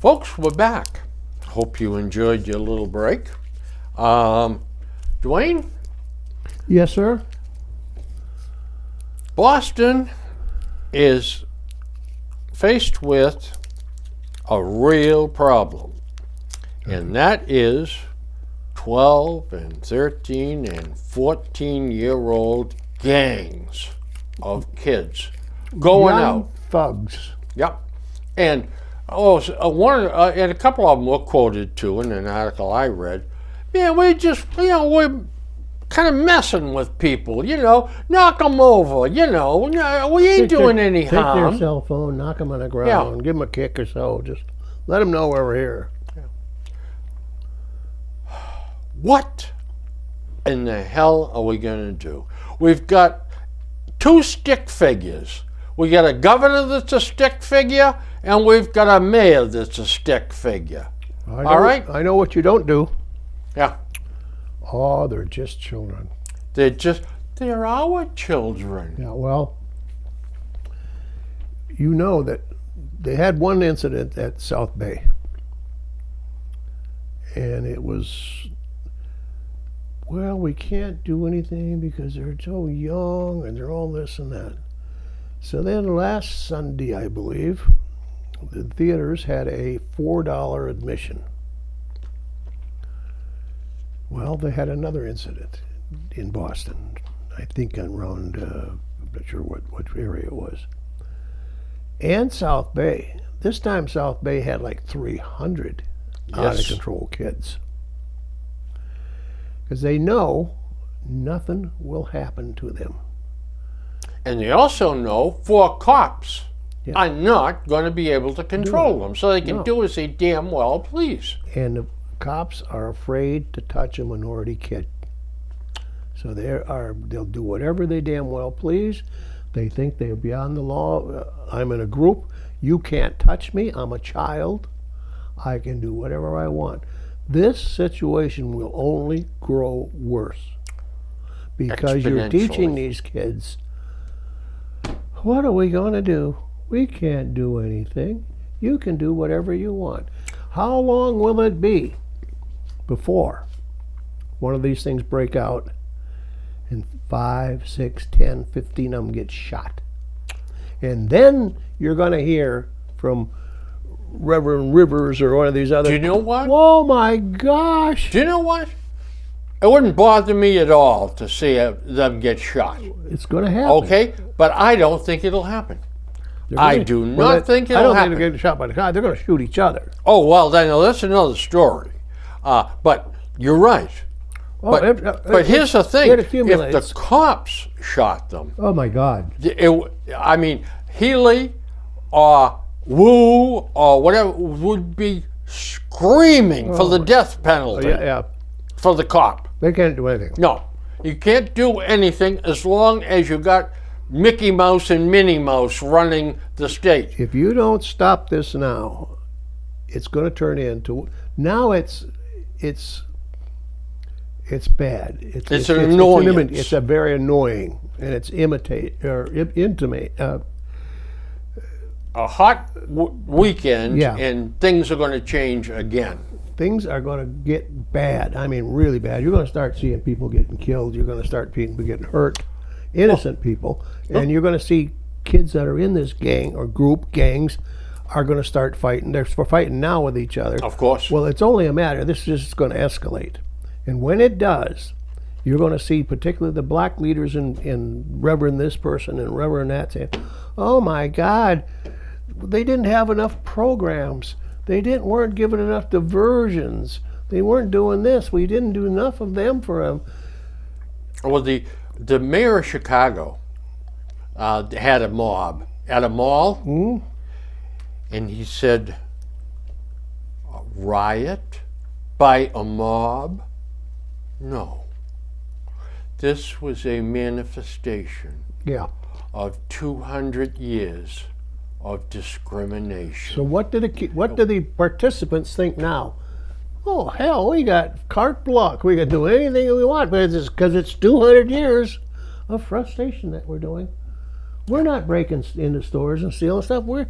Folks, we're back. Hope you enjoyed your little break. Dwayne, Yes, sir. Boston is faced with a real problem, and that is 12 and 13 and 14-year-old gangs of kids going Young out. thugs. Yep. And and a couple of them were quoted too in an article I read. Man, we're kind of messing with people, knock them over, we ain't doing any Take their harm. cell phone, knock them on the ground, give them a kick or so. Just let them know we're here. What in the hell are we going to do? We've got two stick figures. We got a governor that's a stick figure, and we've got a mayor that's a stick figure. All right? I know what you don't do. Yeah. Oh, they're just children. They're our children. Yeah, well, you know that they had one incident at South Bay. And it was, well, we can't do anything because they're so young and they're all this and that. So then last Sunday, I believe, the theaters had a $4 admission. Well, they had another incident in Boston, I think around, I'm not sure what area it was. And South Bay. This time South Bay had like 300 out of control kids. Because they know nothing will happen to them. And they also know 4 cops are not going to be able to control them, so they can do as they damn well please. And the cops are afraid to touch a minority kid. So they'll do whatever they damn well please. They think they're beyond the law. I'm in a group. You can't touch me. I'm a child. I can do whatever I want. This situation will only grow worse because you're teaching these kids, what are we going to do? We can't do anything. You can do whatever you want. How long will it be before one of these things break out and 5, 6, 10, 15 of them get shot? And then you're going to hear from Reverend Rivers or one of these other. Do you know what? Oh my gosh. Do you know what? It wouldn't bother me at all to see them get shot. It's going to happen. Okay? But I don't think it'll happen. I do not think it'll happen. I don't think they're getting shot by the car. They're going to shoot each other. Oh, well, then that's another story. But you're right. But here's the thing. If the cops shot them. Oh, my God. Healy or Wu or whatever would be screaming for the death penalty for the cop. They can't do anything. No. You can't do anything as long as you got Mickey Mouse and Minnie Mouse running the state. If you don't stop this now, it's going to turn into, now it's bad. It's an annoyance. It's a very annoying, and it's intimate. A hot weekend, and things are going to change again. Things are going to get bad. I mean, really bad. You're going to start seeing people getting killed. You're going to start people getting hurt, innocent people, and you're going to see kids that are in this gang or gangs are going to start fighting. They're fighting now with each other. Of course. Well, it's only a matter. This is just going to escalate, and when it does, you're going to see particularly the black leaders in Reverend this person and Reverend that saying, "Oh my God, they didn't have enough programs. They weren't giving enough diversions. They weren't doing this. We didn't do enough of them for them." Well, the mayor of Chicago had a mob at a mall, and he said, "A riot by a mob? No. This was a manifestation of 200 years of discrimination." So what do the participants think now? Oh hell, we got carte blanche. We can do anything we want, but it's because it's 200 years of frustration that we're doing. We're not breaking into stores and stealing stuff. We're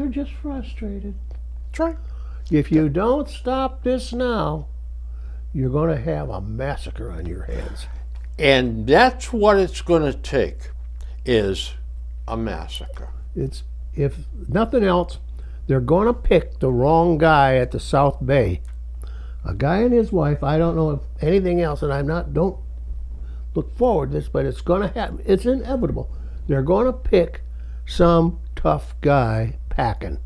just frustrated. That's right. If you don't stop this now, you're going to have a massacre on your hands. And that's what it's going to take, is a massacre. It's, if nothing else, they're going to pick the wrong guy at the South Bay. A guy and his wife, I don't know if anything else, and don't look forward to this, but it's going to happen. It's inevitable. They're going to pick some tough guy packing.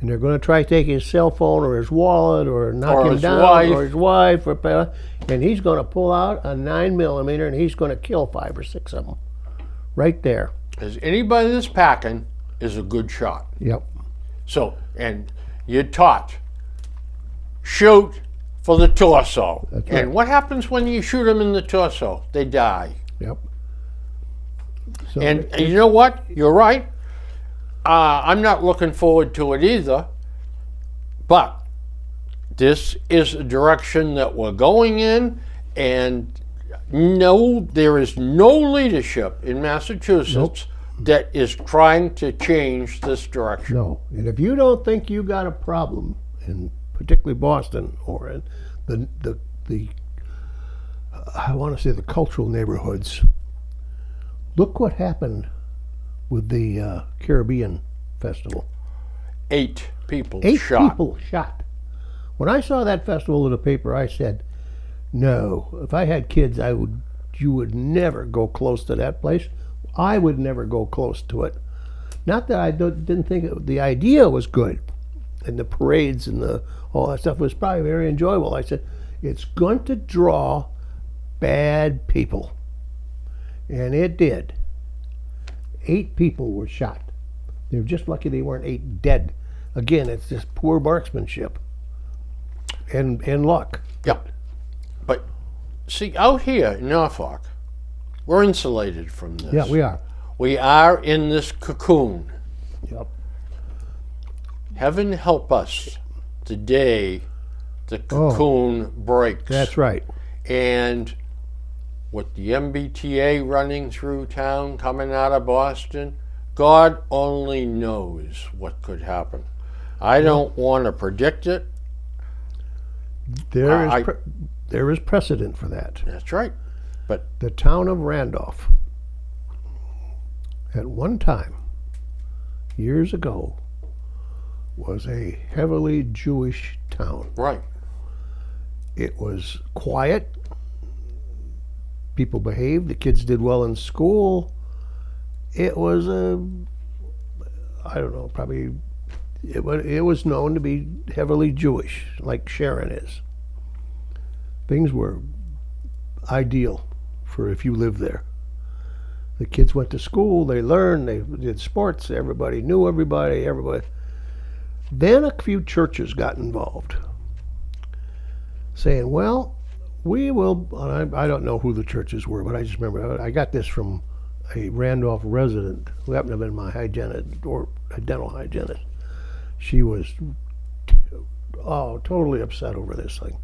And they're going to try to take his cell phone or his wallet or knock Or him his down wife. or his wife, and he's going to pull out a 9mm and he's going to kill 5 or 6 of them right there. Because anybody that's packing is a good shot. Yep. So, and you're taught, shoot for the torso. That's and right. what happens when you shoot them in the torso? They die. Yep. So And you know what? You're right. I'm not looking forward to it either. But this is a direction that we're going in, and no, there is no leadership in Massachusetts that is trying to change this direction. no. And if you don't think you got a problem, in particularly Boston or in the I want to say the cultural neighborhoods, look what happened with the Caribbean Festival. 8 people 8 shot. people shot. When I saw that festival in the paper, I said, no, if I had kids, you would never go close to that place. I would never go close to it. Not that I didn't think the idea was good, and the parades and all that stuff was probably very enjoyable. I said, it's going to draw bad people. And it did. 8 people were shot. They're just lucky they weren't 8 dead. Again, it's just poor marksmanship and luck. Yep. But see, out here in Norfolk, we're insulated from this. Yeah, we are. We are in this cocoon. Yep. Heaven help us the day the cocoon breaks. That's right. And with the MBTA running through town, coming out of Boston, God only knows what could happen. I don't want to predict it. There is precedent for that. That's right. But The town of Randolph, at one time, years ago, was a heavily Jewish town. right. It was quiet. People behaved. The kids did well in school. It was I don't know, probably, it was known to be heavily Jewish, like Sharon is. Things were ideal for if you lived there. The kids went to school, they learned, they did sports, everybody knew everybody. Then a few churches got involved, saying, well, we will, I don't know who the churches were, but I just remember, I got this from a Randolph resident who happened to have been my hygienist, or a dental hygienist. She was totally upset over this thing.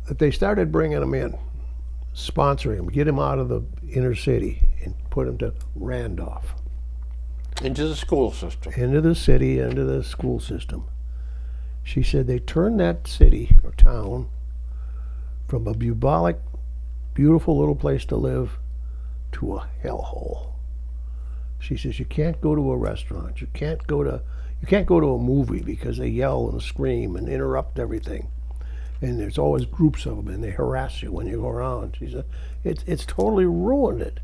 That they started bringing them in, sponsoring them, get them out of the inner city and put them to Randolph, Into the school system. into the city, into the school system. She said they turned that city or town from a bucolic, beautiful little place to live to a hellhole. She says you can't go to a restaurant, you can't go to a movie because they yell and scream and interrupt everything. And there's always groups of them and they harass you when you go around. She said it's totally ruined it.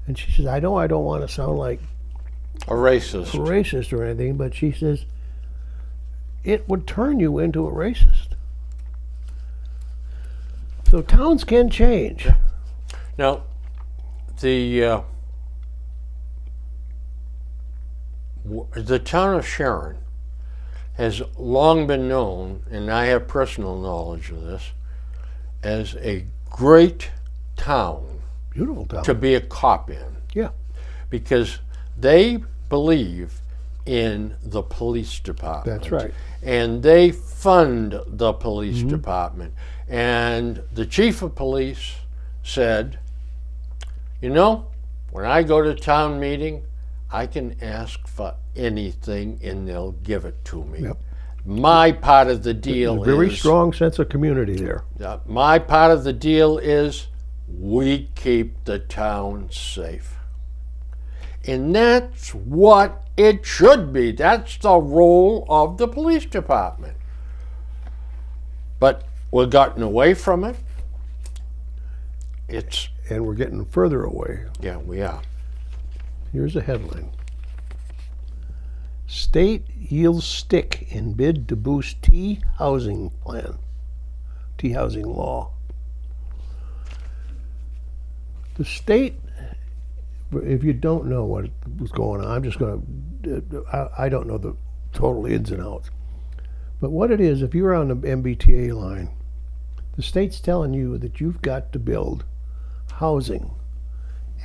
And she says, I know I don't want to sound like A racist. racist or anything, but she says it would turn you into a racist. So towns can change. Now, the town of Sharon has long been known, and I have personal knowledge of this, as a great town Beautiful town. to be a cop in, Yeah. because they believe in the police department. That's right. And they fund the police department. And the chief of police said, you know, when I go to town meeting, I can ask for anything and they'll give it to me. Yep. My part of the deal A very is strong sense of community there. my part of the deal is we keep the town safe. And that's what it should be. That's the role of the police department. But we've gotten away from it. And we're getting further away. Yeah, we are. Here's a headline. State yields stick in bid to boost T housing plan. T housing law. The state, if you don't know what was going on, I'm just going to, I don't know the total ins and outs. But what it is, if you're on the MBTA line, the state's telling you that you've got to build housing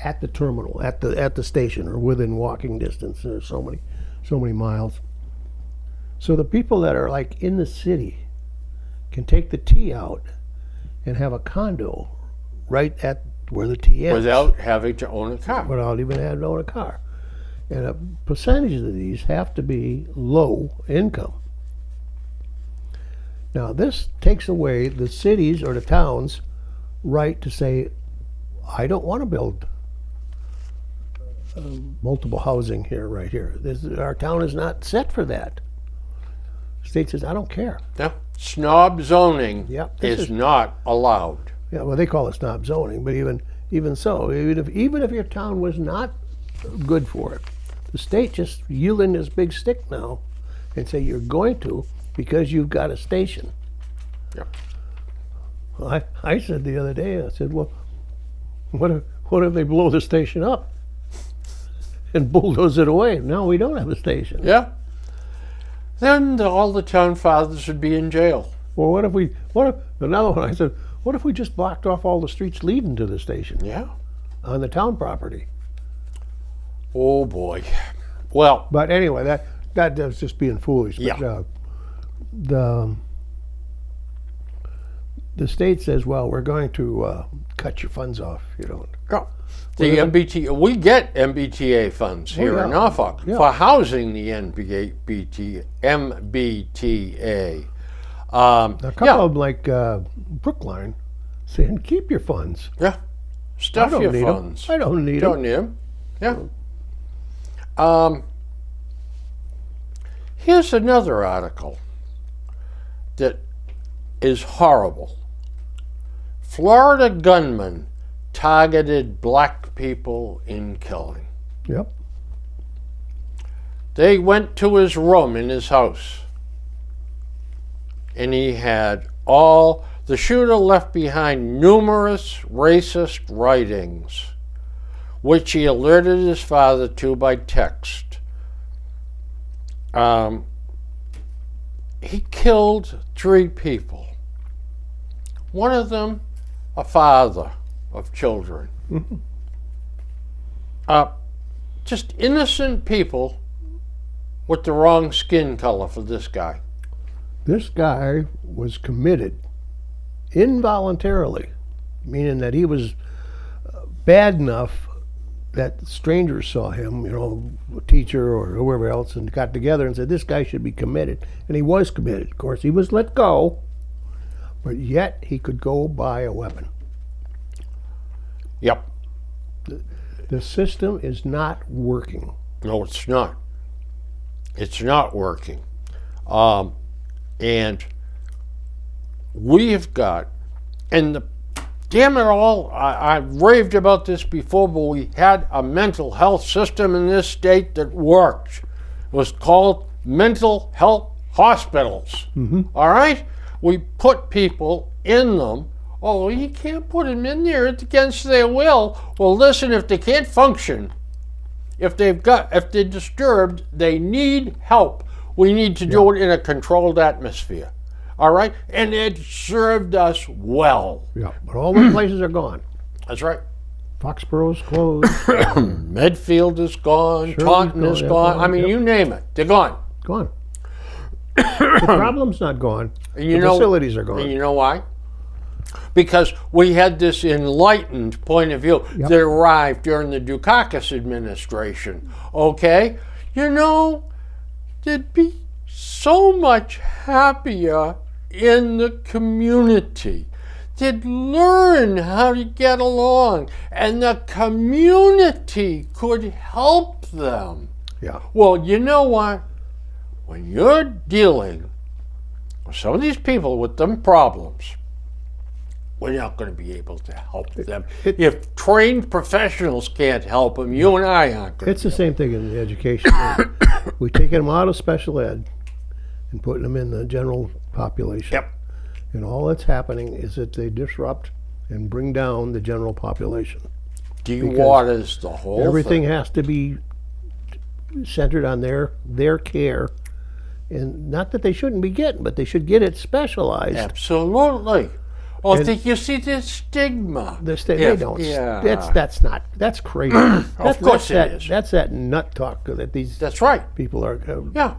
at the terminal, at the station, or within walking distance. There's so many miles. So the people that are like in the city can take the T out and have a condo right at where the T is, Without having to own a car. without even having to own a car. And a percentage of these have to be low income. Now this takes away the cities or the towns' right to say, I don't want to build multiple housing here, right here. Our town is not set for that. The state says, I don't care. Yeah. Snob zoning Yep, this is is- not allowed. Yeah, well, they call it snob zoning, but even so, even if your town was not good for it, the state just yielding this big stick now and say you're going to because you've got a station. Yep. I said the other day, I said, well, what if they blow the station up and bulldoze it away? Now we don't have a station. Yeah. Then all the town fathers would be in jail. Or another one, I said, what if we just blocked off all the streets leading to the station Yeah. on the town property? Oh boy. Well, But anyway, that was just being foolish. But, Yeah. the state says, well, we're going to cut your funds off if you don't. yeah. The MBTA, we get MBTA funds here in yeah. Norfolk Yeah. for housing the MBTA. A couple of them, like Brookline, saying, keep your funds. Yeah. Stuff I don't your need funds. them. I don't need Don't them. need them. Yeah. Here's another article that is horrible. Florida gunman targeted black people in killing. Yep. They went to his room in his house, and he had the shooter left behind numerous racist writings, which he alerted his father to by text. He killed 3 people. One of them, a father of children. Just innocent people with the wrong skin color for this guy. This guy was committed involuntarily, meaning that he was bad enough that strangers saw him, a teacher or whoever else, and got together and said, this guy should be committed. And he was committed. Of course, he was let go, but yet he could go buy a weapon. Yep. The system is not working. No, it's not. It's not working. And we have got, and damn it all, I've raved about this before, but we had a mental health system in this state that worked. It was called mental health hospitals. All right? We put people in them. Oh, you can't put them in there. It's against their will. Well, listen, if they can't function, if they're disturbed, they need help. We need to do it in a controlled atmosphere. All right? And it served us well. Yeah. But all the places are gone. That's right. Foxborough's closed. Medfield is gone. Shirley's Taunton is gone, yeah, gone. I gone, mean, yep. you name it. They're gone. Gone. The problem's not gone. And you The know, facilities are gone. And you know why? because we had this enlightened point of view Yep. that arrived during the Dukakis administration. Okay? You know, they'd be so much happier in the community. They'd learn how to get along, and the community could help them. Yeah. Well, you know what? When you're dealing with some of these people with them problems, we're not going to be able to help them. If trained professionals can't help them, you and I aren't going It's the same thing in the education. We're taking them out of special ed and putting them in the general population. Yep. And all that's happening is that they disrupt and bring down the general population. De-waters the whole Everything thing. has to be centered on their care. And not that they shouldn't be getting, but they should get it specialized. Absolutely. Oh, And- you see this stigma? They don't. Yeah. That's crazy. Of course it that, is. That's that nut talk that these That's right. people are. Yeah.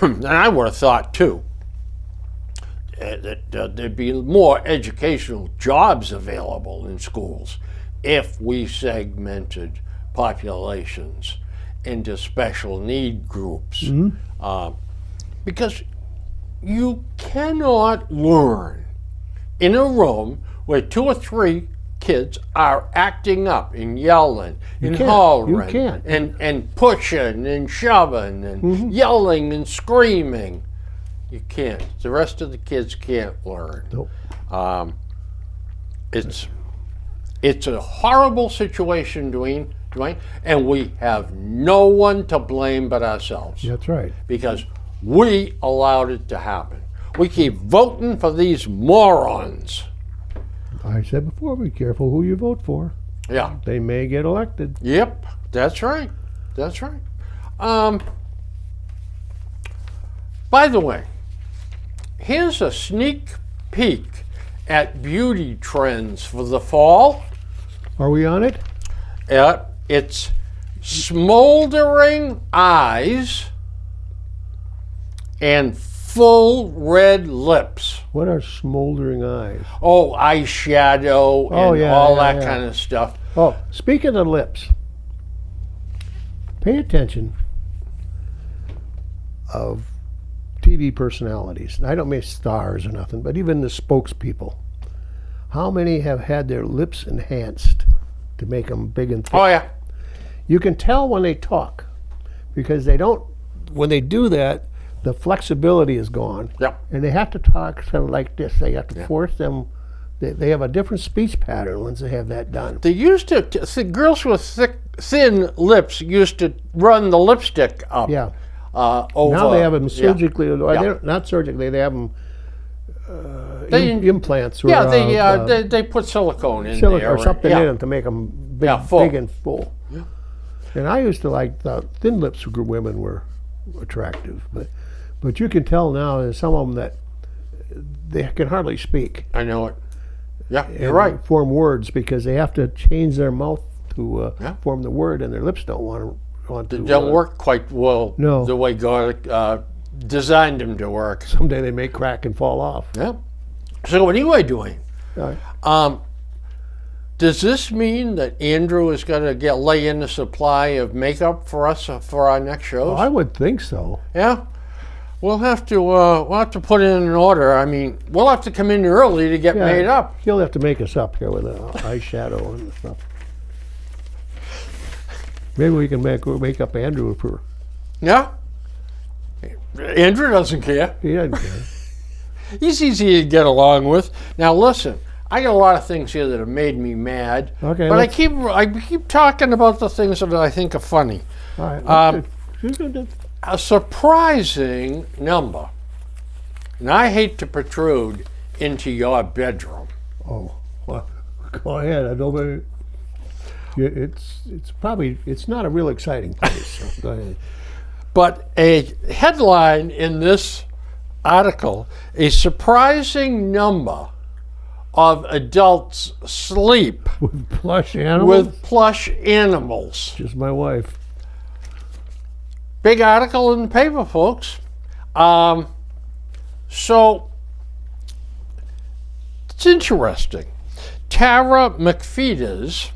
And I would have thought, too, that there'd be more educational jobs available in schools if we segmented populations into special need groups. Because you cannot learn in a room where 2 or 3 kids are acting up and yelling and can't. hollering You can't. and pushing and shoving and yelling and screaming. You can't. The rest of the kids can't learn. Nope. It's a horrible situation, Dwayne, and we have no one to blame but ourselves That's right. because we allowed it to happen. We keep voting for these morons. I said before, be careful who you vote for. Yeah. They may get elected. Yep. That's right. That's right. By the way, here's a sneak peek at beauty trends for the fall. Are we on it? It's smoldering eyes and full red lips. What are smoldering eyes? Oh, eyeshadow and Oh, yeah, all yeah, that yeah. kind of stuff. Oh, speaking of lips, pay attention of TV personalities. And I don't mean stars or nothing, but even the spokespeople. How many have had their lips enhanced to make them big and thick? Oh, yeah. You can tell when they talk because they don't, when they do that, the flexibility is gone. Yep. And they have to talk sort of like this. They have to force them. They have a different speech pattern once they have that done. They used to, girls with thin lips used to run the lipstick up. Yeah. Over. Now they have them Yeah. surgically, or Yeah. they're not surgically, they have them They- implants or Yeah, they put silicone in silica there. or something yeah. in them to make them big, Yeah, full. big and full. And I used to like the thin lips women were attractive, but you can tell now there's some of them that they can hardly speak. I know it. Yeah, you're and right. form words because they have to change their mouth to Yeah. form the word, and their lips don't want to. It don't work quite well No. the way God designed them to work. Someday they may crack and fall off. Yeah. So anyway, Dwayne, does this mean that Andrew is going to lay in a supply of makeup for us for our next shows? I would think so. Yeah. We'll have to put in an order. I mean, we'll have to come in early to get Yeah, made up. He'll have to make us up here with an eyeshadow and stuff. Maybe we can make up Andrew for. Yeah. Andrew doesn't care. He doesn't care. He's easy to get along with. Now listen, I got a lot of things here that have made me mad. Okay, But let's- I keep talking about the things that I think are funny. All right. Um, A surprising number, and I hate to protrude into your bedroom. Oh, well, go ahead. I don't. It's not a real exciting place. So go ahead. But a headline in this article: a surprising number of adults sleep With plush animals. with plush animals. Just my wife. Big article in the paper, folks. So It's interesting. Tara McFeeters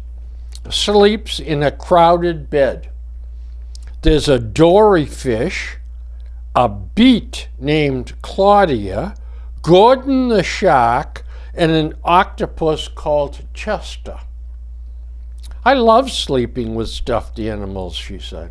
sleeps in a crowded bed. There's a dory fish, a beet named Claudia, Gordon the shark, and an octopus called Chester. I love sleeping with stuffed animals, she said.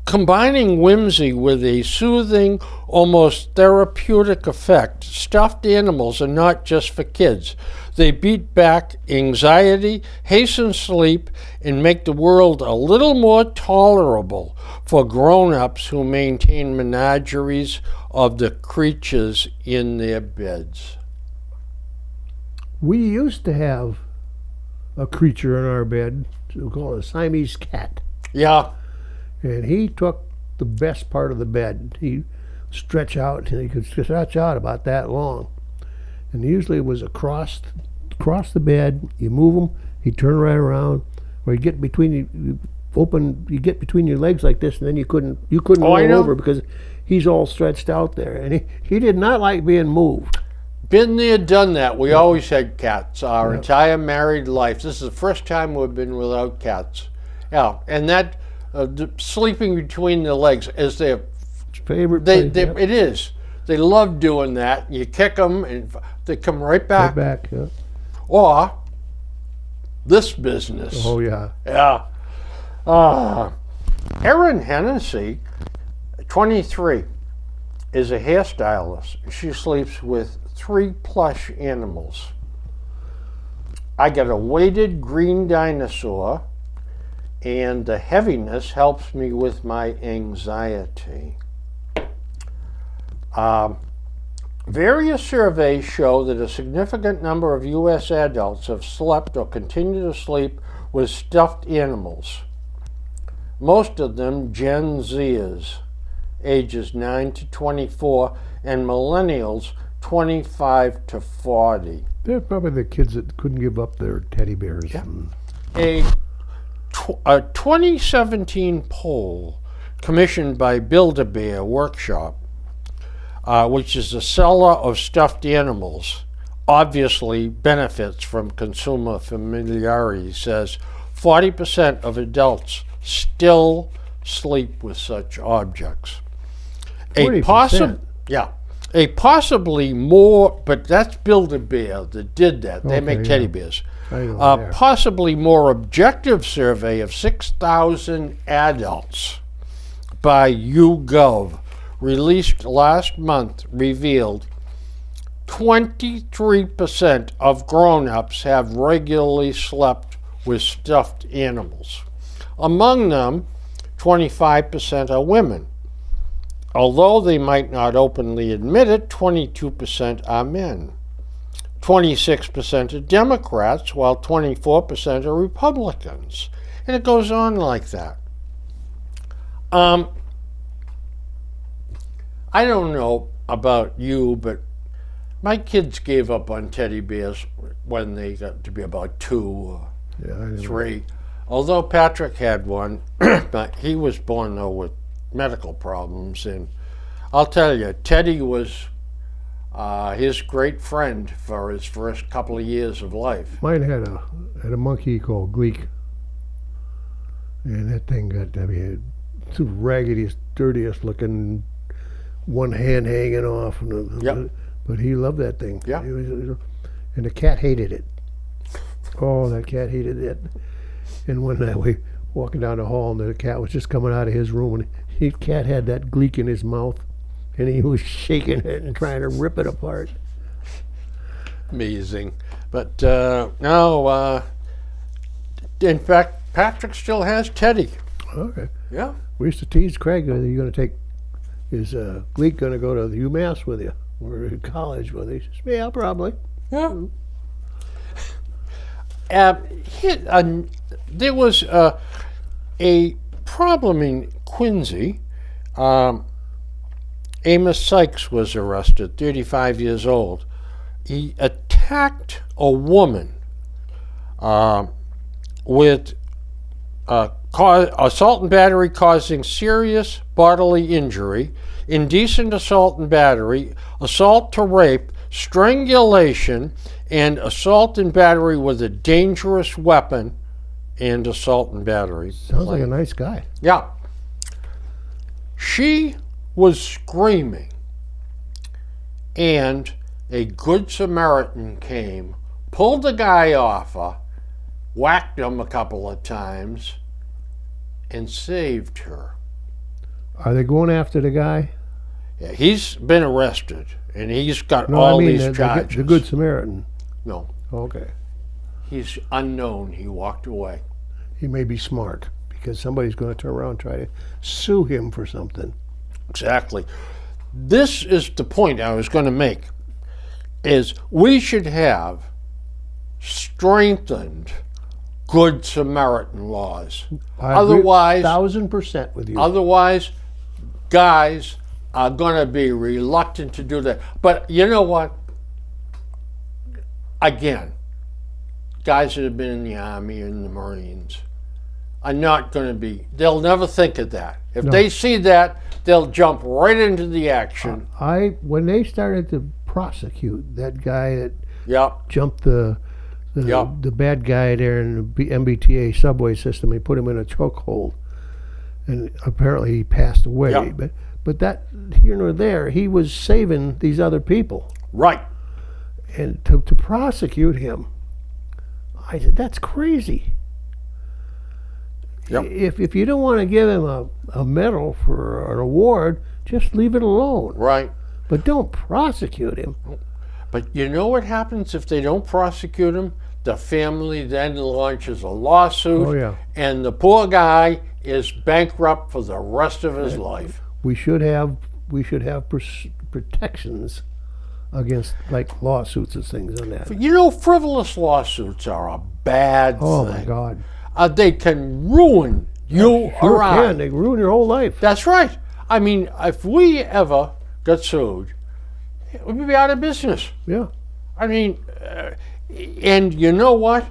Combining whimsy with a soothing, almost therapeutic effect, stuffed animals are not just for kids. They beat back anxiety, hasten sleep, and make the world a little more tolerable for grown-ups who maintain menageries of the creatures in their beds. We used to have a creature in our bed, we call it a Siamese cat. Yeah. And he took the best part of the bed. He stretch out, and he could stretch out about that long. And usually it was across the bed. You move him, he'd turn right around, or he'd get between you get between your legs like this, and then you couldn't roll over because he's all stretched out there. And he did not like being moved. Been there, done that. We always had cats our entire married life. This is the first time we've been without cats. Yeah, and that sleeping between the legs is their favorite. It is. They love doing that. You kick them, and they come right back. Right back. Yeah. Or this business. Oh yeah. Yeah. Erin Hennessy, 23, is a hairstylist. She sleeps with 3 plush animals. I got a weighted green dinosaur, and the heaviness helps me with my anxiety. Various surveys show that a significant number of U.S. adults have slept or continue to sleep with stuffed animals. Most of them Gen Zers, ages 9 to 24, and millennials 25 to 40. They're probably the kids that couldn't give up their teddy bears. Yeah. A 2017 poll commissioned by Build-A-Bear Workshop, which is a seller of stuffed animals, obviously benefits from consumer familiarity, says 40% of adults still sleep with such objects. 40%? A possibly more, but that's Build-A-Bear that did that. They make teddy bears. Possibly more objective survey of 6,000 adults by YouGov, released last month, revealed 23% of grown-ups have regularly slept with stuffed animals. Among them, 25% are women. Although they might not openly admit it, 22% are men. 26% are Democrats, while 24% are Republicans. And it goes on like that. I don't know about you, but my kids gave up on teddy bears when they got to be about 2 or 3. Although Patrick had one, but he was born, though, with medical problems. And I'll tell you, Teddy was his great friend for his first couple of years of life. Mine had a monkey called Gleek, and that thing got, I mean, it's the raggediest, dirtiest looking, one hand hanging off. But he loved that thing. Yeah. And the cat hated it. Oh, that cat hated it. And one night we walking down the hall, and the cat was just coming out of his room, and the cat had that Gleek in his mouth, and he was shaking it and trying to rip it apart. Amazing. But no, in fact, Patrick still has Teddy. Okay. Yeah. We used to tease Craig, are you going to take, is Gleek going to go to the UMass with you? Or in college with you? He says, yeah, probably. Yeah. There was a problem in Quincy. Amos Sykes was arrested, 35 years old. He attacked a woman with assault and battery causing serious bodily injury, indecent assault and battery, assault to rape, strangulation, and assault and battery with a dangerous weapon, and assault and battery. Sounds like a nice guy. Yeah. She was screaming, and a good Samaritan came, pulled the guy off her, whacked him a couple of times, and saved her. Are they going after the guy? Yeah, he's been arrested, and he's got No, all I mean these charges. the Good Samaritan. No, Okay. he's unknown. He walked away. He may be smart because somebody's going to turn around and try to sue him for something. Exactly. This is the point I was going to make, is we should have strengthened Good Samaritan laws. I agree Otherwise, 1,000% with you. otherwise, guys are going to be reluctant to do that. But you know what? Again, guys that have been in the Army and the Marines are not going to be, they'll never think of that. If they see that, they'll jump right into the action. When they started to prosecute that guy that Yep. jumped the bad guy there in the MBTA subway system, he put him in a chokehold, and apparently he passed away. Yep. But that here nor there, he was saving these other people, Right. and to prosecute him, I said that's crazy. Yep. If you don't want to give him a medal for an award, just leave it alone. Right. But don't prosecute him. But you know what happens if they don't prosecute him? The family then launches a lawsuit, Oh, yeah. and the poor guy is bankrupt for the rest of his life. We should have protections against like lawsuits and things on that. You know, frivolous lawsuits are a bad Oh thing. my God! They can ruin you Sure or I. can. They ruin your whole life. That's right. I mean, if we ever got sued, we'd be out of business. Yeah. I mean, and you know what?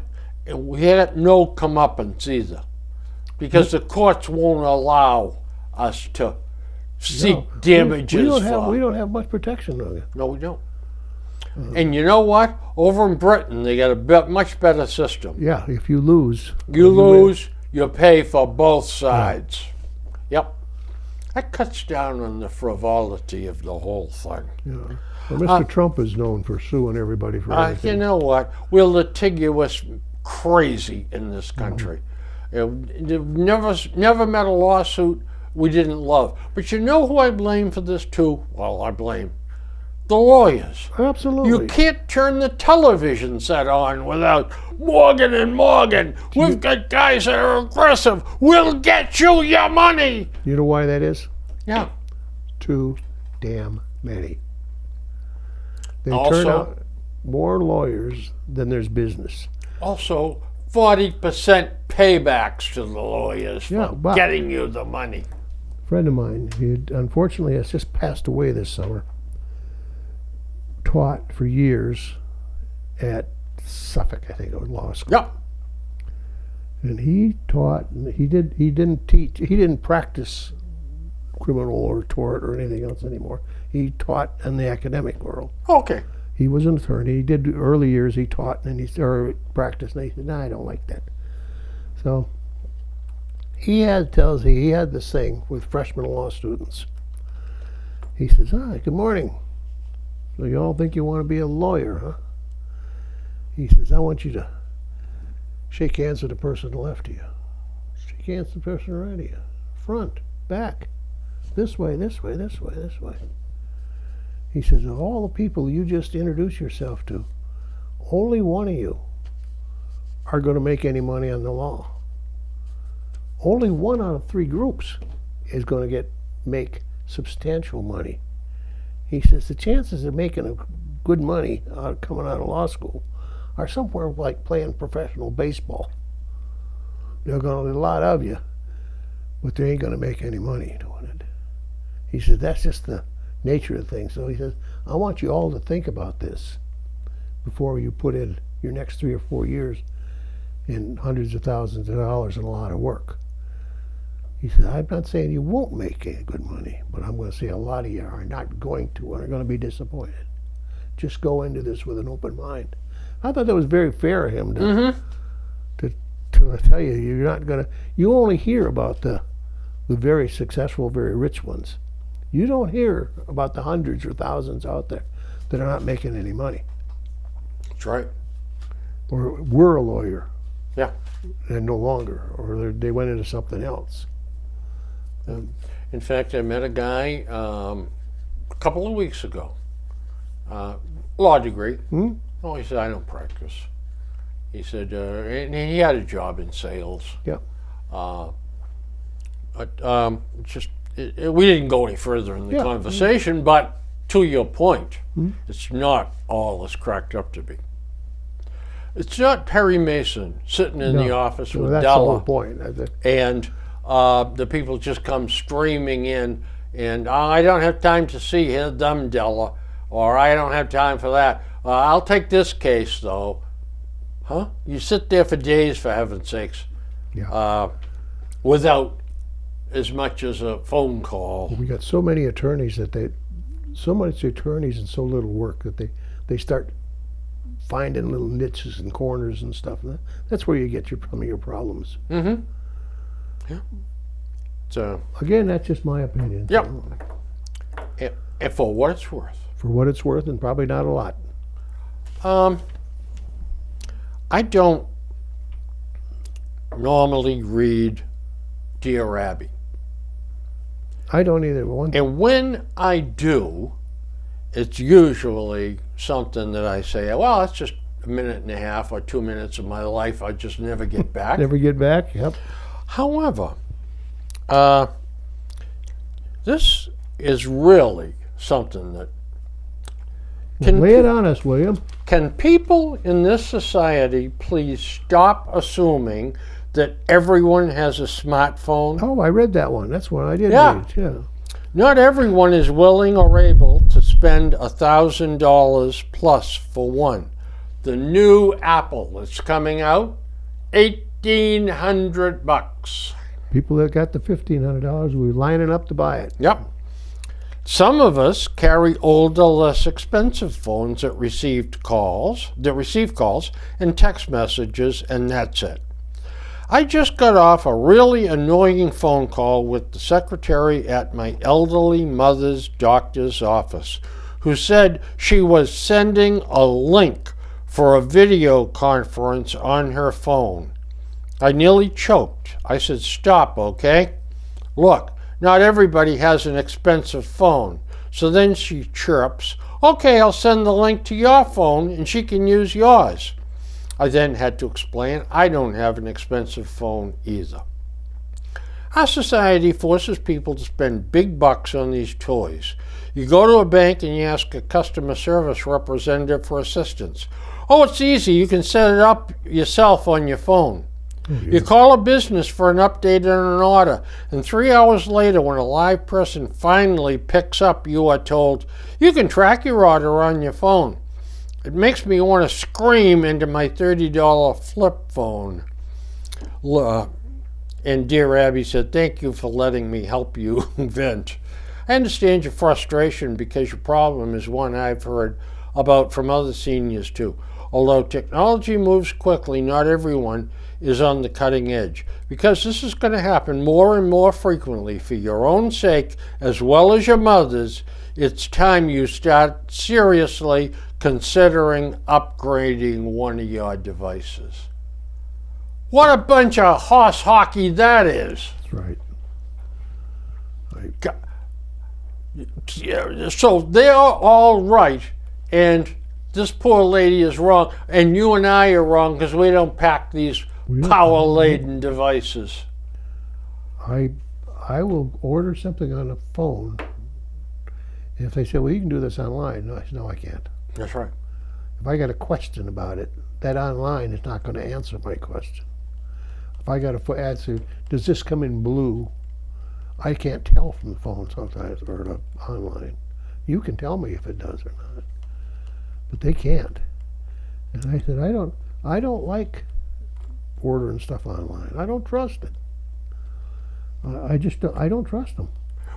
We had no comeuppance either, because the courts won't allow us to seek No. damages We for. don't have much protection on it. No, we don't. And you know what? Over in Britain, they got a much better system. Yeah. If you lose, You win. lose, you pay for both sides. Yep. That cuts down on the frivolity of the whole thing. Yeah. Well, Mr. Trump is known for suing everybody for You everything. know what? We're litigious crazy in this country. Never met a lawsuit we didn't love. But you know who I blame for this too? Well, I blame the lawyers. Absolutely. You can't turn the television set on without Morgan and Morgan. We've got guys that are aggressive. We'll get you your money. You know why that is? Yeah. Too damn many. They turn Also- out more lawyers than there's business. Also, 40% paybacks to the lawyers Yeah, for but- getting you the money. A friend of mine, he unfortunately has just passed away this summer, taught for years at Suffolk, I think it was law school. Yep. And he taught, and he didn't teach, he didn't practice criminal or tort or anything else anymore. He taught in the academic world. Okay. He was an attorney. He did early years. He taught and he started practice. And he said, "No, I don't like that." So he had this thing with freshman law students. He says, "Hi, good morning. So you all think you want to be a lawyer, huh?" He says, "I want you to shake hands with the person to the left of you. Shake hands with the person right of you. Front, back, this way, this way, this way, this way." He says, "Of all the people you just introduced yourself to, only one of you are going to make any money on the law. Only one out of 3 groups is going to make substantial money." He says, "The chances of making good money coming out of law school are somewhere like playing professional baseball. There are going to be a lot of you, but they ain't going to make any money doing it." He says, "That's just the nature of things." So he says, "I want you all to think about this before you put in your next 3 or 4 years and hundreds of thousands of dollars and a lot of work. He said, I'm not saying you won't make any good money, but I'm going to say a lot of you are not going to and are going to be disappointed. Just go into this with an open mind. I thought that was very fair of him to tell you you're not going to. You only hear about the very successful, very rich ones. You don't hear about the hundreds or thousands out there that are not making any money. That's right. Or were a lawyer. Yeah. And no longer, or they went into something else. In fact, I met a guy a couple of weeks ago. Law degree. Oh, he said, I don't practice. He said, and he had a job in sales. Yeah. But we didn't go any further in the conversation, but to your point, it's not all it's cracked up to be. It's not Perry Mason sitting in the office with that's Della. the whole point. And the people just come streaming in, and I don't have time to see them, Della, or I don't have time for that. I'll take this case, though. Huh? You sit there for days, for heaven's sakes, without as much as a phone call. We got so many attorneys so much attorneys and so little work that they start finding little niches and corners and stuff. That's where you get some of your problems. Mm-hmm. Yeah. So again, that's just my opinion. Yep. And for what it's worth. For what it's worth, and probably not a lot. I don't normally read Dear Abby. I don't either. And when I do, it's usually something that I say, well, that's just a minute and a half or 2 minutes of my life I just never get back. Never get back, yep. However, this is really something that lay it on us, William. Can people in this society please stop assuming that everyone has a smartphone? Oh, I read that one. That's one I did Yeah. read. Yeah. Not everyone is willing or able to spend $1,000 plus for one. The new Apple that's coming out, $1,800. People that got the $1,500 were lining up to buy it. Yep. Some of us carry older, less expensive phones that receive calls and text messages, and that's it. I just got off a really annoying phone call with the secretary at my elderly mother's doctor's office, who said she was sending a link for a video conference on her phone. I nearly choked. I said, stop, okay? Look, not everybody has an expensive phone. So then she chirps, okay, I'll send the link to your phone and she can use yours. I then had to explain I don't have an expensive phone either. Our society forces people to spend big bucks on these toys. You go to a bank and you ask a customer service representative for assistance. Oh, it's easy. You can set it up yourself on your phone. You call a business for an update on an order, and 3 hours later, when a live person finally picks up, you are told, you can track your order on your phone. It makes me want to scream into my $30 flip phone. And Dear Abby said, thank you for letting me help you vent. I understand your frustration because your problem is one I've heard about from other seniors too. Although technology moves quickly, not everyone is on the cutting edge. Because this is going to happen more and more frequently for your own sake as well as your mother's, it's time you start seriously considering upgrading one of your devices. What a bunch of horse hockey that is. That's right. So they're all right, and this poor lady is wrong, and you and I are wrong because we don't pack these power-laden devices. I will order something on a phone, and if they say, well, you can do this online, no, I said, no, I can't. That's right. If I got a question about it, that online is not going to answer my question. If I got to answer, does this come in blue? I can't tell from the phone sometimes or online. You can tell me if it does or not, but they can't. And I said, I don't like ordering stuff online. I don't trust it. I don't trust them.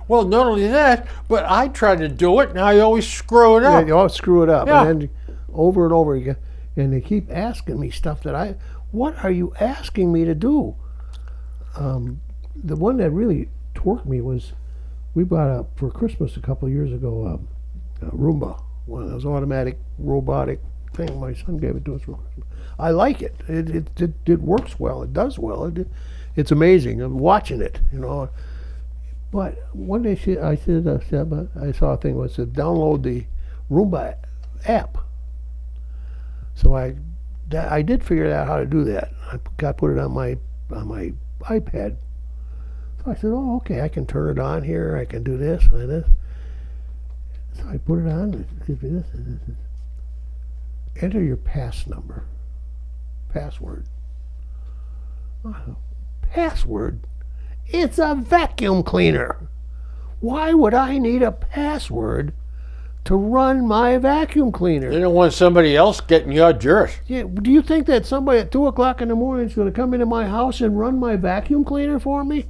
Well, not only that, but I try to do it, and I always screw it Yeah, up. you always screw it up, Yeah. and then over and over again, and they keep asking me stuff that what are you asking me to do? The one that really torqued me was we bought up for Christmas a couple of years ago a Roomba, one of those automatic robotic thing. My son gave it to us for Christmas. I like it. It works well. It does well. It's amazing. I'm watching it, you know. But one day I saw a thing that said download the Roomba app. So I did figure out how to do that. I put it on my iPad. So I said, oh, okay, I can turn it on here. I can do this and this. So I put it on. It gives me this. Enter your password. Password? It's a vacuum cleaner. Why would I need a password to run my vacuum cleaner? You don't want somebody else getting your dirt. Yeah, do you think that somebody at 2 o'clock in the morning is going to come into my house and run my vacuum cleaner for me?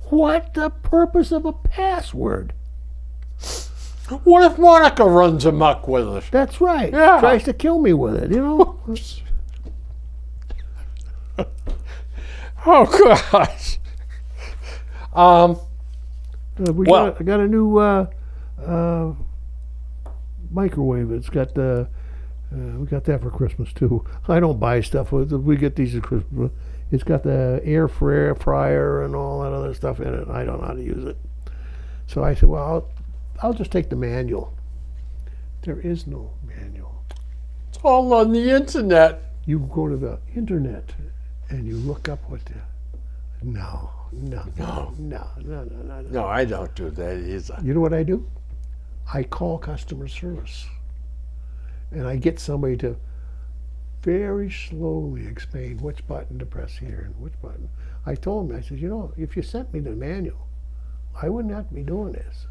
What the purpose of a password? What if Monica runs amok with it? That's right. Yeah. Tries to kill me with it, you know? Oh, gosh. I got a new microwave. It's got we got that for Christmas too. I don't buy stuff with it. We get these at Christmas. It's got the air fryer and all that other stuff in it. I don't know how to use it. So I said, well, I'll just take the manual. There is no manual. It's all on the internet. You go to the internet and you look up what the no. No, I don't do that either. You know what I do? I call customer service. And I get somebody to very slowly explain which button to press here and which button. I told him, I said, you know, if you sent me the manual, I would not be doing this.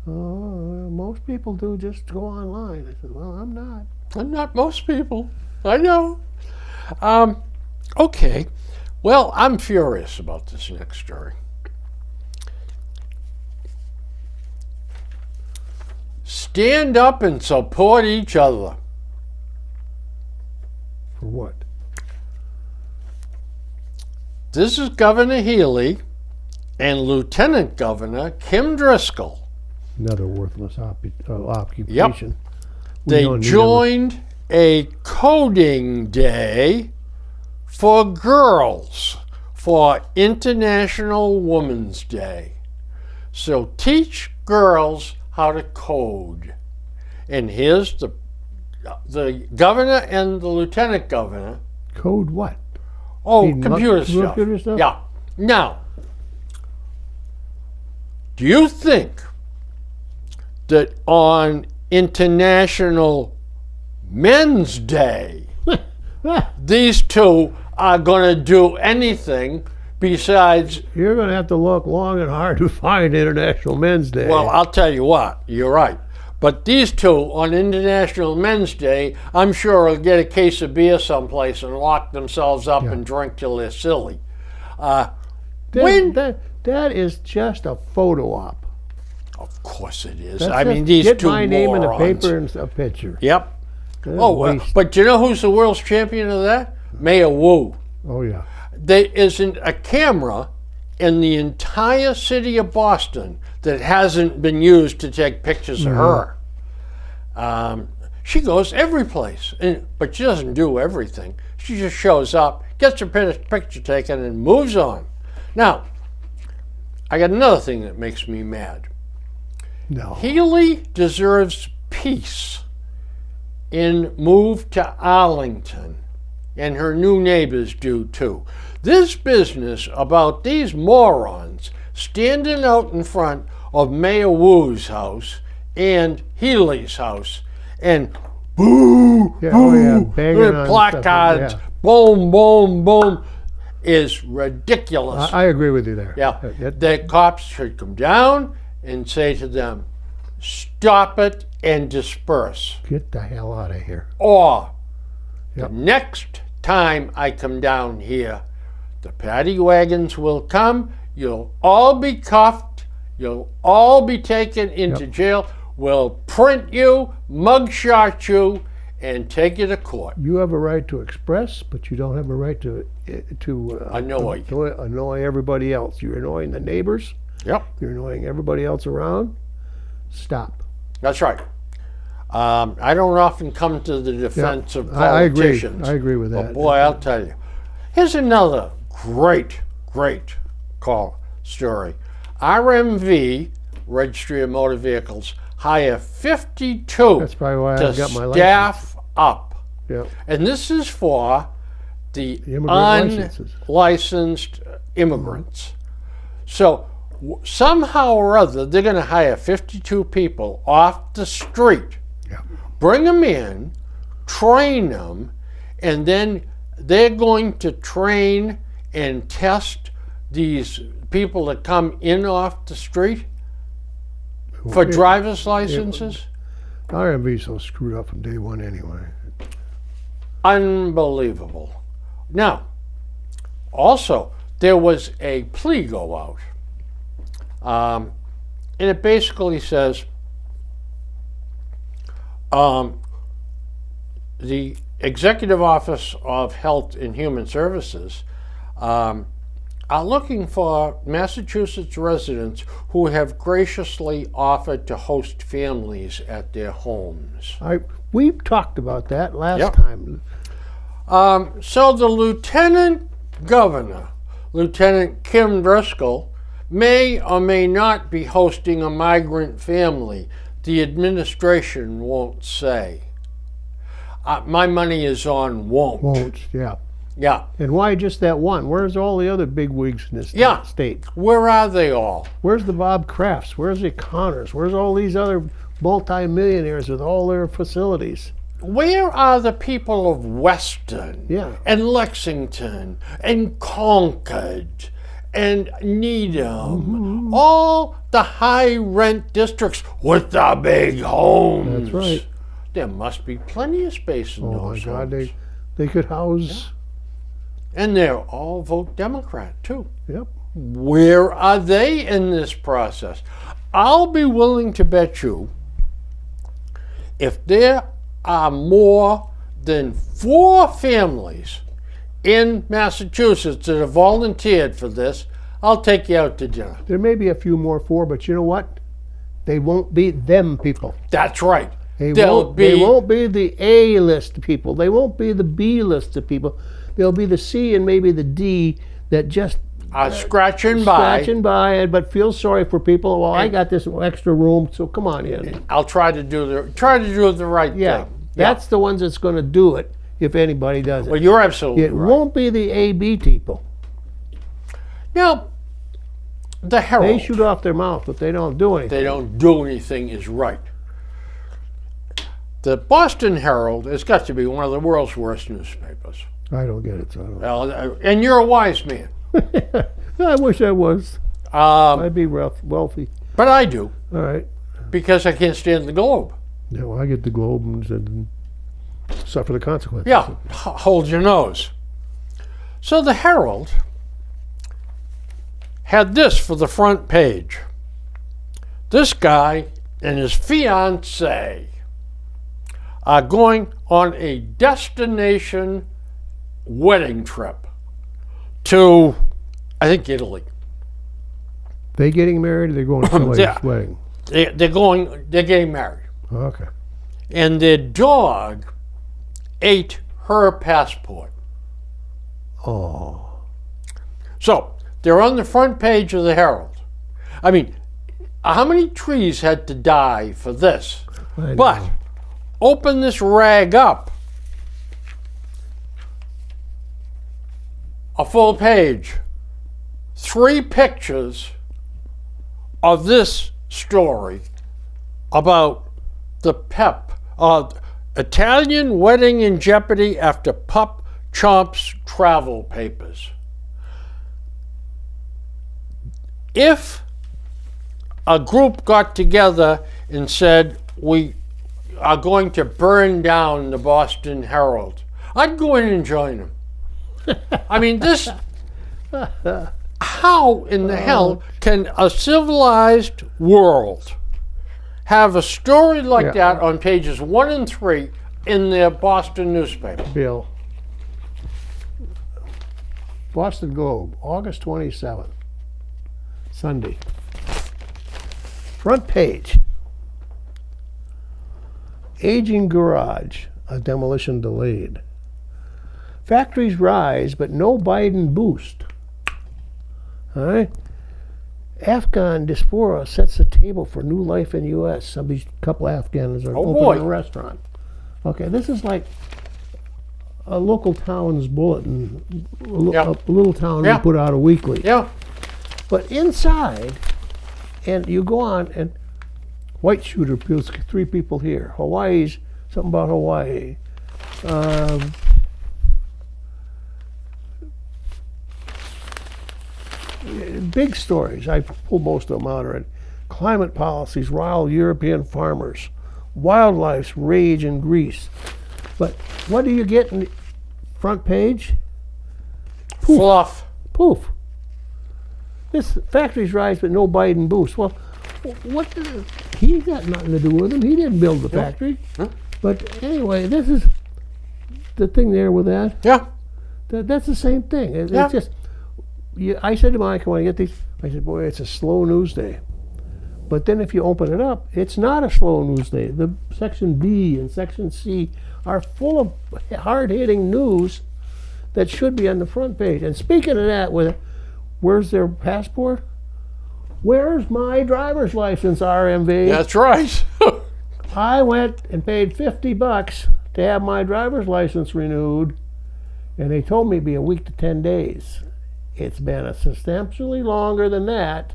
Most people do just go online. I said, well, I'm not. I'm not most people. I know. Okay. Well, I'm furious about this next story. Stand up and support each other. For what? This is Governor Healy and Lieutenant Governor Kim Driscoll. Another worthless occupation. We They don't need joined a coding day for girls for International Women's Day. So teach girls how to code. And here's the governor and the lieutenant governor. code what? Oh, Mean computer stuff. computer stuff? Yeah. Now, do you think that on International Men's Day, these two are going to do anything besides? You're going to have to look long and hard to find International Men's Day. Well, I'll tell you what, you're right. But these two on International Men's Day, I'm sure will get a case of beer someplace and lock themselves up and drink till they're silly. that is just a photo op. Of course it is. That's I mean, just these get two my name in the morons. paper and a picture. Yep. That's Oh, waste. but you know who's the world's champion of that? Mayor Wu. Oh yeah. There isn't a camera in the entire city of Boston that hasn't been used to take pictures of her. She goes every place, but she doesn't do everything. She just shows up, gets her picture taken, and moves on. Now, I got another thing that makes me mad. No. Healy deserves peace and move to Arlington, and her new neighbors do too. This business about these morons standing out in front of Mayor Wu's house and Healy's house and boo, Yeah, boo, oh yeah, banging with on placards, stuff, yeah. boom, boom, boom, is ridiculous. I agree with you there. Yeah, the cops should come down and say to them, stop it and disperse. Get the hell out of here. Or Yep. the next time I come down here. The paddy wagons will come. You'll all be cuffed. You'll all be taken into jail. We'll print you, mugshot you, and take you to court. You have a right to express, but you don't have a right to annoy everybody else. You're annoying the neighbors. Yep, You're annoying everybody else around. Stop. that's right. I don't often come to the defense of I agree. politicians. I agree with But that. boy, I'll tell you. Here's another great story. RMV, Registry of Motor Vehicles, hire 52 That's probably why I to got my license. staff up. Yeah. And this is for the immigrant licenses. unlicensed immigrants. So somehow or other, they're going to hire 52 people off the street, Yeah. bring them in, train them, and then they're going to train and test these people that come in off the street for driver's licenses. RMV's so screwed up from day one anyway. Unbelievable. Now, also, there was a plea go out. And it basically says the Executive Office of Health and Human Services are looking for Massachusetts residents who have graciously offered to host families at their homes. We talked about that last Yep. time. So the Lieutenant Governor, Lieutenant Kim Driscoll, may or may not be hosting a migrant family. The administration won't say. My money is on won't. Won't, yeah. Yeah. And why just that one? Where's all the other big wigs in this Yeah. state? Where are they all? Where's the Bob Crafts? Where's the Connors? Where's all these other multimillionaires with all their facilities? Where are the people of Weston Yeah. and Lexington and Concord and Needham? All the high rent districts with the big homes. That's right. There must be plenty of space in Oh my those God, homes. they could house. And they're all vote Democrat too. Yep. Where are they in this process? I'll be willing to bet you if there are more than 4 families in Massachusetts that have volunteered for this, I'll take you out to dinner. There may be a few more but you know what? They won't be them people. That's right. They They'll won't be the A list people. They won't be the B list of people. They'll be the C and maybe the D that just scratching by. scratching by, but feel sorry for people. Well, I got this extra room, so come on in. I'll try to do the right Yeah, thing. that's the ones that's going to do it if anybody does it. Well, you're absolutely It right. won't be the A, B people. Now, the Herald. They shoot off their mouth, but they don't do anything. They don't do anything is right. The Boston Herald has got to be one of the world's worst newspapers. I don't get it, so I don't. Well, and you're a wise man. I wish I was. I'd be wealthy. But I do, All right. because I can't stand the Globe. Yeah, well, I get the Globe and suffer the consequences. Yeah, hold your nose. So the Herald had this for the front page. This guy and his fiancée are going on a destination wedding trip to, I think, Italy. They getting married or they're going to somebody's Yeah. wedding? They're getting married. Okay. And their dog ate her passport. Oh. So they're on the front page of the Herald. I mean, how many trees had to die for this? I know. But open this rag up. A full page. 3 pictures of this story about the PEP. Italian wedding in jeopardy after pup chomps travel papers. If a group got together and said, we are going to burn down the Boston Herald, I'd go in and join them. I mean, this. How in the hell can a civilized world have a story like that on pages 1 and 3 in their Boston newspaper? Bill. Boston Globe, August 27th, Sunday. Front page. Aging garage, a demolition delayed. Factories rise, but no Biden boost. All right. Afghan diaspora sets the table for new life in U.S. A couple Afghans are opening a restaurant. Okay, this is like a local town's bulletin, a little town we put out a weekly. Yeah. But inside, and you go on, and white shooter kills 3 people here. Hawaii's, something about Hawaii. Big stories. I pull most of them out already. Climate policies rile European farmers. Wildlife's rage in Greece. But what do you get in the front page? Poof. Fluff. Poof. This factories rise, but no Biden boost. Well, what? He got nothing to do with him. He didn't build the factory. Huh? But anyway, this is the thing there with that. Yeah. That's the same thing. It's Yeah. just. I said to Mike when I get these, I said, boy, it's a slow news day. But then if you open it up, it's not a slow news day. The section B and section C are full of hard-hitting news that should be on the front page. And speaking of that, where's their passport? Where's my driver's license, RMV? That's right. I went and paid $50 to have my driver's license renewed, and they told me it'd be a week to 10 days. It's been substantially longer than that,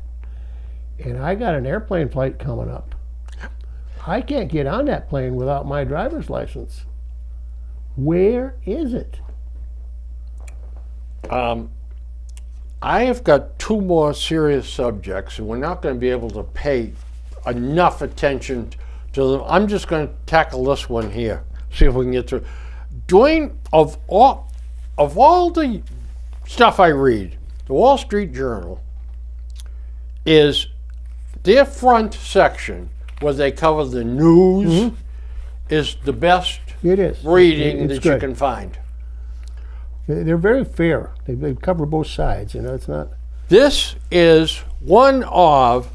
and I got an airplane flight coming up. I can't get on that plane without my driver's license. Where is it? I have got 2 more serious subjects, and we're not going to be able to pay enough attention to them. I'm just going to tackle this one here, see if we can get through. Dwayne, of all the stuff I read, the Wall Street Journal is their front section where they cover the news is the best It is. reading It's that good. you can find. They're very fair. They cover both sides. You know, it's not. This is one of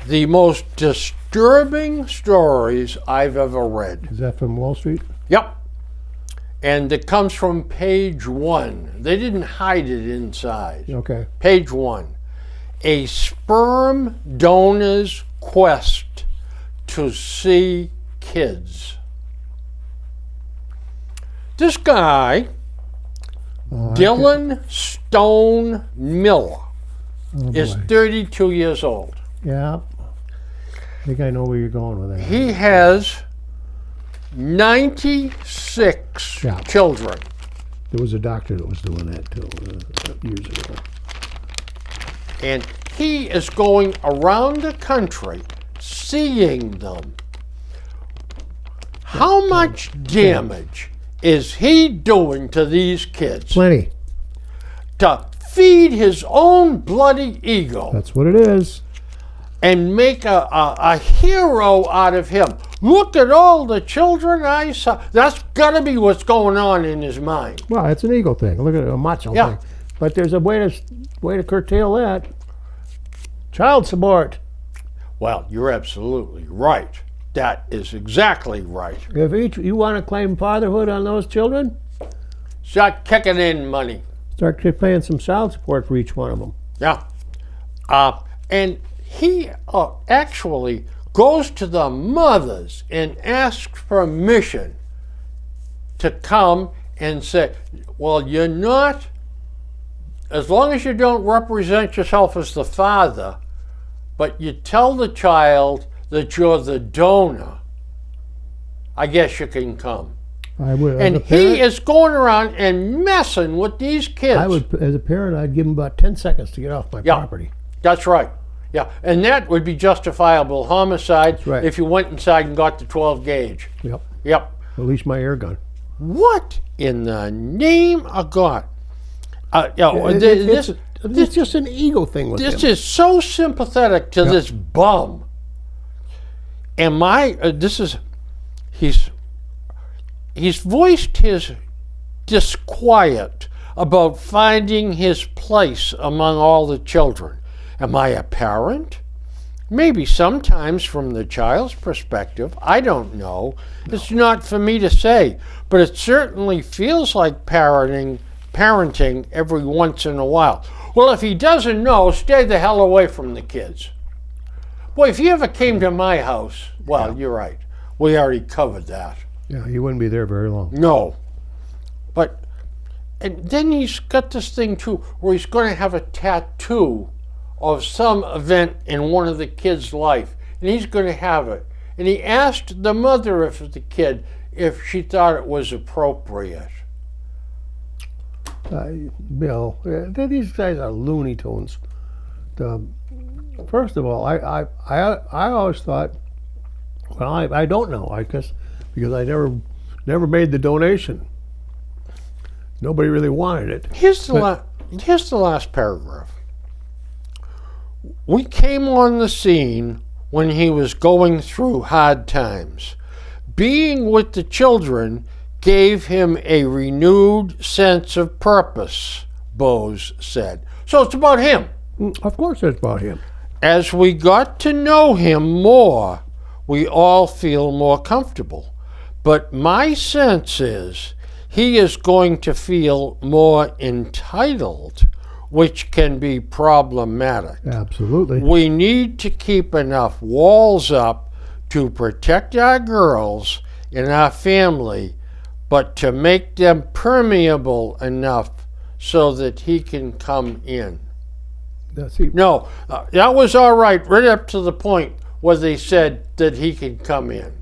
the most disturbing stories I've ever read. Is that from Wall Street? Yep. And it comes from page 1. They didn't hide it inside. Okay. Page 1. A sperm donor's quest to see kids. This guy, Dylan Stone Miller, is 32 years old. Yeah. I think I know where you're going with that. He has 96 Yeah. children. There was a doctor that was doing that too years ago. And he is going around the country seeing them. How much damage is he doing to these kids Plenty. to feed his own bloody ego That's what it is. and make a hero out of him? Look at all the children I saw. That's got to be what's going on in his mind. Well, it's an ego thing. Look at it, a macho Yeah. thing. But there's a way to curtail that. Child support. Well, you're absolutely right. That is exactly right. If you want to claim fatherhood on those children, Start kicking in money. start paying some child support for each one of them. Yeah. And he actually goes to the mothers and asks permission to come and say, well, you're not, as long as you don't represent yourself as the father, but you tell the child that you're the donor, I guess you can come. I would. And as a parent, he is going around and messing with these kids. I would, as a parent, I'd give them about 10 seconds to get off my Yeah. property. That's right. Yeah, and that would be justifiable homicide right. if you went inside and got the 12 gauge. Yep. Yep. At least my air gun. What in the name of God? It's just an ego thing with this him. is so sympathetic to this bum. And he's voiced his disquiet about finding his place among all the children. Am I a parent? Maybe sometimes from the child's perspective. I don't know. It's not for me to say. But it certainly feels like parenting every once in a while. Well, if he doesn't know, stay the hell away from the kids. Boy, if you ever came to my house, well, you're right. We already covered that. Yeah, he wouldn't be there very long. No. But, and then he's got this thing too, where he's going to have a tattoo of some event in one of the kids' life. And he's going to have it. And he asked the mother of the kid if she thought it was appropriate. Bill, these guys are Looney Tunes. First of all, I always thought, well, I don't know, I guess, because I never made the donation. Nobody really wanted it. Here's the last paragraph. We came on the scene when he was going through hard times. Being with the children gave him a renewed sense of purpose, Bose said. So it's about him. Of course it's about him. As we got to know him more, we all feel more comfortable. But my sense is he is going to feel more entitled, which can be problematic. Absolutely. We need to keep enough walls up to protect our girls and our family, but to make them permeable enough so that he can come in. No, that was all right up to the point where they said that he can come in.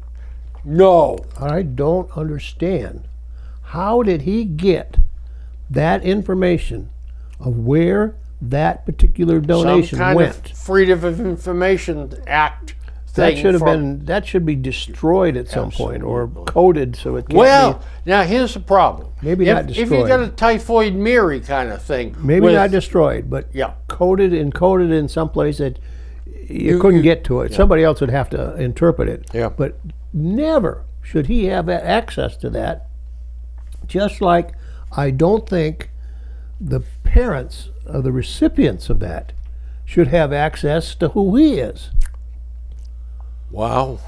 No. I don't understand. How did he get that information of where that particular donation Some kind went? of Freedom of Information Act thing. That should be destroyed at some point or coded so it can't Well, now here's the problem. Maybe not destroyed. If you got a typhoid Mary kind of thing. Maybe not destroyed, but coded and coded in some place that you couldn't get to it. Somebody else would have to interpret it. Yeah. But never should he have access to that. Just like I don't think the parents of the recipients of that should have access to who he is. Wow.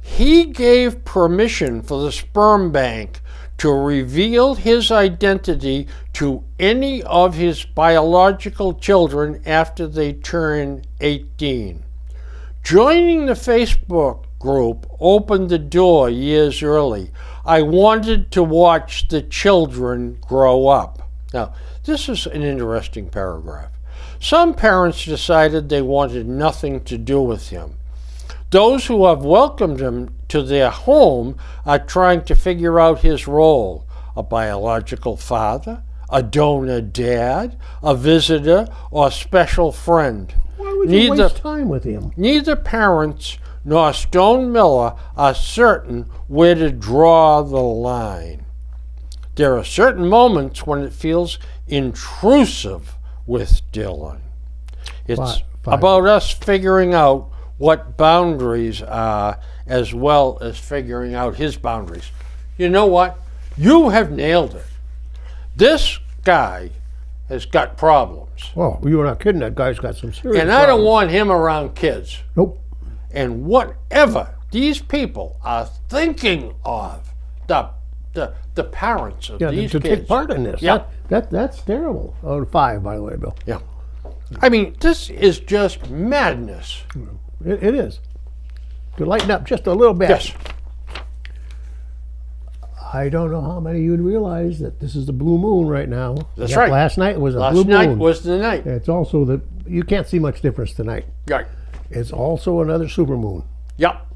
He gave permission for the sperm bank to reveal his identity to any of his biological children after they turn 18. Joining the Facebook group opened the door years early. I wanted to watch the children grow up. Now, this is an interesting paragraph. Some parents decided they wanted nothing to do with him. Those who have welcomed him to their home are trying to figure out his role: a biological father, a donor dad, a visitor, or special friend. Why would you waste time with him? Neither parents nor Stone Miller are certain where to draw the line. There are certain moments when it feels intrusive with Dylan. It's about us figuring out what boundaries are, as well as figuring out his boundaries. You know what? You have nailed it. This guy has got problems. Oh, you were not kidding. That guy's got some serious And problems. I don't want him around kids. Nope. And whatever these people are thinking of, the parents of these to kids. take part in this. Yeah. That's terrible. Oh, 5, by the way, Bill. Yeah. I mean, this is just madness. It is. To lighten up just a little bit. Yes. I don't know how many you'd realize that this is the blue moon right now. That's right. Last night was a Last blue moon. night was the night. It's also you can't see much difference tonight. Right. It's also another super moon. Yep.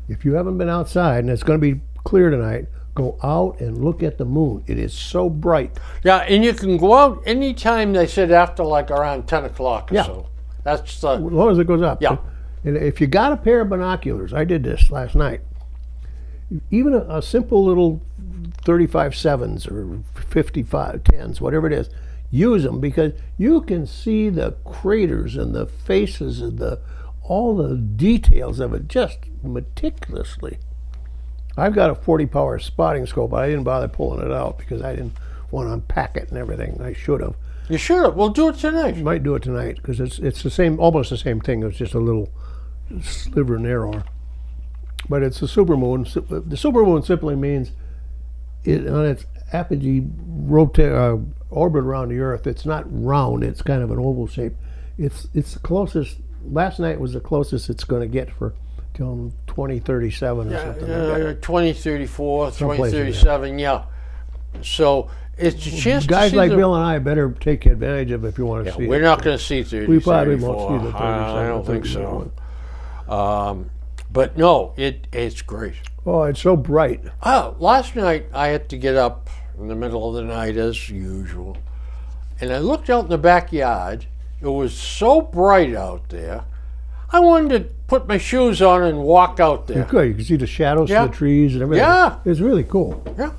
If you haven't been outside and it's going to be clear tonight, go out and look at the moon. It is so bright. Yeah, and you can go out anytime, they said, after like around 10 o'clock or Yeah. so. That's As long as it goes up. Yeah. And if you got a pair of binoculars, I did this last night. Even a simple little 35 sevens or 55 tens, whatever it is. Use them because you can see the craters and the faces and all the details of it just meticulously. I've got a 40 power spotting scope, but I didn't bother pulling it out because I didn't want to unpack it and everything. I should have. You should have. We'll do it tonight. Might do it tonight because it's the same, almost the same thing. It's just a little sliver narrower. But it's a supermoon. The supermoon simply means it on its apogee orbit around the Earth. It's not round. It's kind of an oval shape. It's the closest. Last night was the closest it's going to get for till 2037 or something like that. 2034, Someplace in there. 2037, yeah. So it's a chance Guys to see like the, Bill and I better take advantage of it if you want to see we're it. not going to see 30, We probably 34. won't see the 37. I don't think 39. so. But no, it's great. Oh, it's so bright. Oh, last night I had to get up in the middle of the night as usual, and I looked out in the backyard. It was so bright out there. I wanted to put my shoes on and walk out there. Good. You can see the shadows Yeah. of the trees and everything. Yeah. It's really cool. Yeah.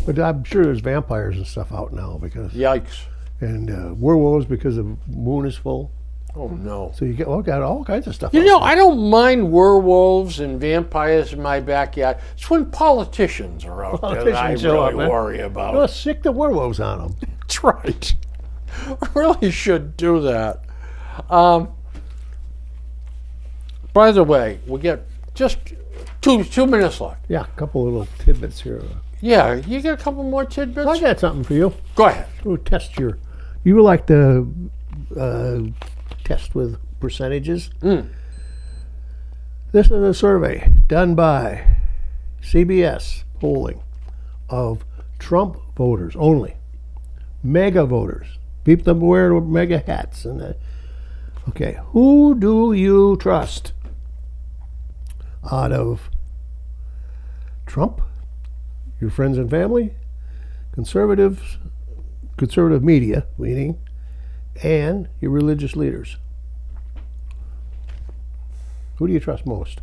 But I'm sure there's vampires and stuff out now because Yikes. and werewolves because the moon is full. Oh no. So you got all kinds of stuff. You out know, there. I don't mind werewolves and vampires in my backyard. It's when politicians are out there that I Politicians show up, really man. worry about. Well, sick the werewolves on them. That's right. I really should do that. By the way, we get just two minutes left. Yeah, a couple little tidbits here. Yeah, you got a couple more tidbits? I got something for you. Go ahead. We'll test your. You like to test with percentages? Mm. This is a survey done by CBS polling of Trump voters only, mega voters, people that wear mega hats. And okay, who do you trust out of Trump, your friends and family, conservative media, meaning, and your religious leaders? Who do you trust most?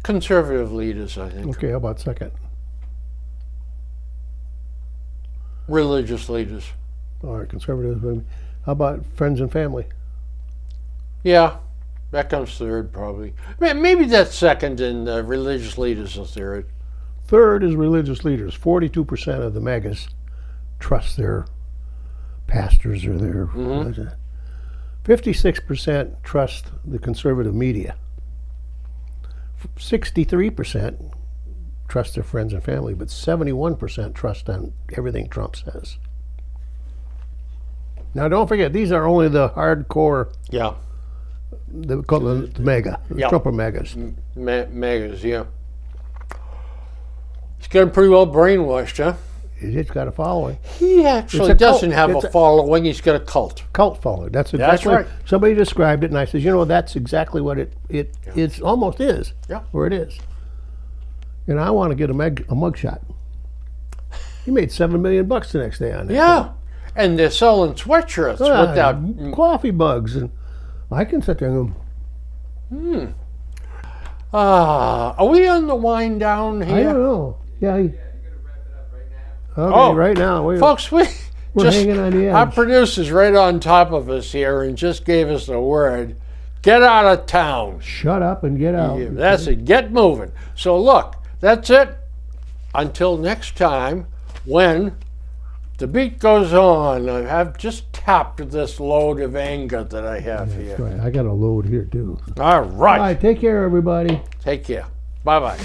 Conservative leaders, I think. Okay, how about second? Religious leaders. All right, conservative. How about friends and family? Yeah, that comes third, probably. Maybe that's second, and religious leaders are third. Third is religious leaders. 42% of the megas trust their pastors or their. 56% trust the conservative media. 63% trust their friends and family, but 71% trust on everything Trump says. Now, don't forget, these are only the hardcore, Yeah, they call them the mega, Yeah. Trumper megas. megas, yeah. He's got him pretty well brainwashed, huh? It's got a following. He actually It's a doesn't cult. have It's a a- following. He's got a cult. Cult following. That's exactly right. Somebody described it, and I said, that's exactly what it almost is. Yeah. Where it is. And I want to get a mugshot. He made $7 million the next day on that. Yeah, and they're selling sweatshirts with that. Coffee mugs, and I can sit there and go, Are we on the wind down I don't here? know. Yeah. You're gonna wrap it up right now. Okay, Oh, right now. Folks, we're hanging on the Our edge. producer's right on top of us here and just gave us the word, get out of town. Shut up and get out. Yeah, that's it, get moving. So look, that's it. Until next time, when the beat goes on, I have just tapped this load of anger that I have here. Right. I got a load here, too. All right. All right, take care, everybody. Take care. Bye-bye.